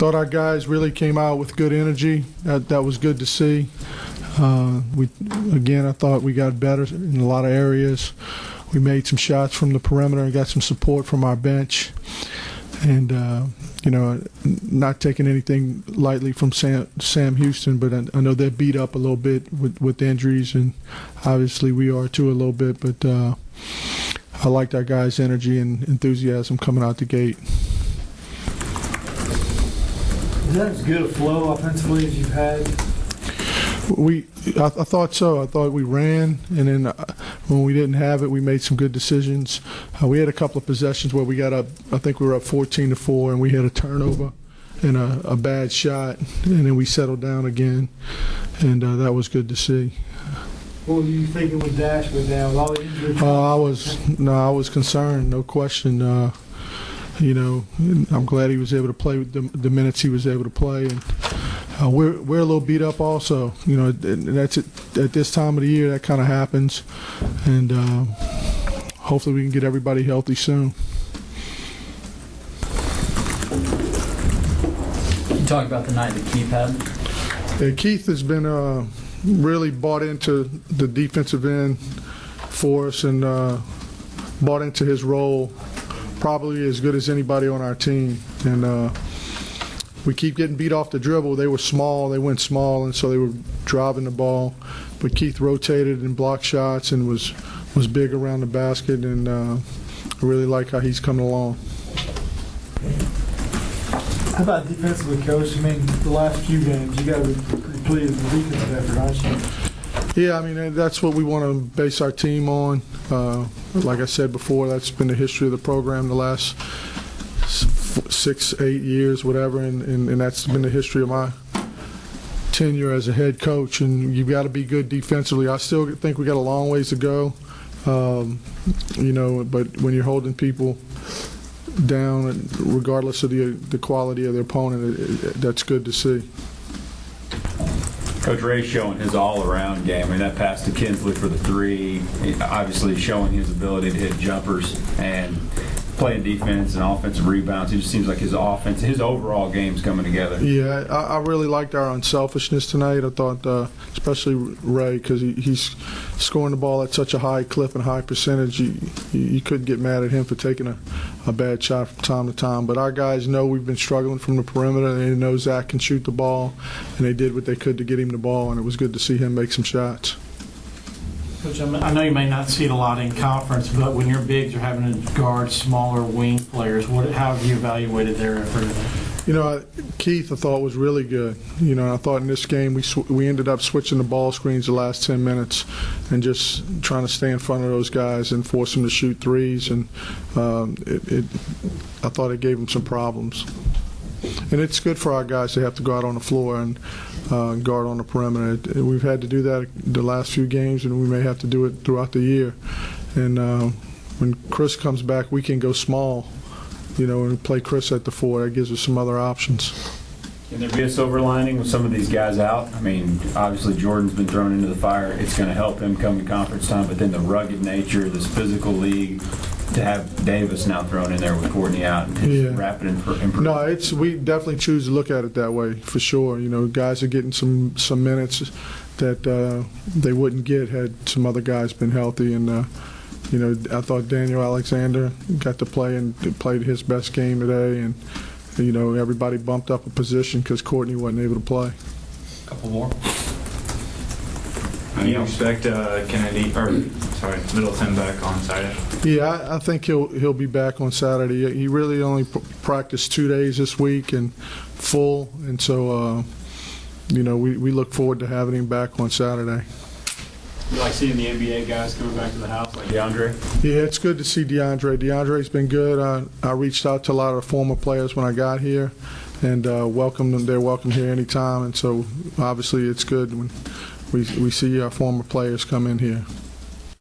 Thought our guys really came out with good energy. That was good to see. I thought we got better in a lot of areas. We made some shots from the perimeter and got some support from our bench. And, not taking anything lightly from Sam Houston, but I know they're beat up a little bit with injuries, and obviously we are too a little bit. But I liked our guys' energy and enthusiasm coming out the gate. Is that as good a flow offensively as you've had? I thought so. I thought we ran, and then when we didn't have it, we made some good decisions. We had a couple of possessions where we got up. I think we were up 14-4, and we had a turnover and a bad shot, and then we settled down again, and that was good to see. What were you thinking with Dash with down? I was concerned, no question. I'm glad he was able to play with the minutes he was able to play, and we're a little beat up also. That's it, at this time of the year that kind of happens, and hopefully we can get everybody healthy soon. Can you talk about the night that Keith had? Yeah, Keith has been really bought into the defensive end for us and bought into his role probably as good as anybody on our team. And we keep getting beat off the dribble. They were small. They went small, and so they were driving the ball. But Keith rotated and blocked shots and was big around the basket, and I really like how he's coming along. How about defensively, Coach? I mean, the last few games, you got to be pleased with the defensive effort, aren't you? Yeah, I mean, that's what we want to base our team on. Like I said before, that's been the history of the program the last 6, 8 years, whatever, and that's been the history of my tenure as a head coach. And you've got to be good defensively. I still think we got a long ways to go, but when you're holding people down, regardless of the quality of the opponent, that's good to see. Coach Ray's showing his all-around game. I mean, that pass to Kinsley for the three, obviously showing his ability to hit jumpers and playing defense and offensive rebounds. It just seems like his offense, his overall game's coming together. Yeah, I really liked our unselfishness tonight. I thought, especially Ray, because he's scoring the ball at such a high clip and high percentage. You couldn't get mad at him for taking a bad shot from time to time. But our guys know we've been struggling from the perimeter. They know Zach can shoot the ball, and they did what they could to get him the ball, and it was good to see him make some shots. Coach, I know you may not see it a lot in conference, but when your bigs are having to guard smaller wing players, how have you evaluated their effort? Keith, I thought, was really good. I thought in this game we ended up switching the ball screens the last 10 minutes and just trying to stay in front of those guys and force them to shoot threes, and I thought it gave them some problems. And it's good for our guys to have to go out on the floor and guard on the perimeter. We've had to do that the last few games, and we may have to do it throughout the year. And when Chris comes back, we can go small, and play Chris at the 4. That gives us some other options. Can there be a silver lining with some of these guys out? I mean, obviously Jordan's been thrown into the fire. It's going to help him come to conference time, but then the rugged nature, this physical league, to have Davis now thrown in there with Courtney out and his rapid improvement. No, we definitely choose to look at it that way, for sure. Guys are getting some minutes that they wouldn't get had some other guys been healthy. And, I thought Daniel Alexander got to play and played his best game today. And, everybody bumped up a position because Courtney wasn't able to play. A couple more. Do you expect Middleton back on Saturday? Yeah, I think he'll be back on Saturday. He really only practiced 2 days this week and full, and so we look forward to having him back on Saturday. You like seeing the NBA guys coming back to the house, like DeAndre? Yeah, it's good to see DeAndre. DeAndre's been good. I reached out to a lot of the former players when I got here, and welcomed them. They're welcome here anytime, and so obviously it's good when we see our former players come in here.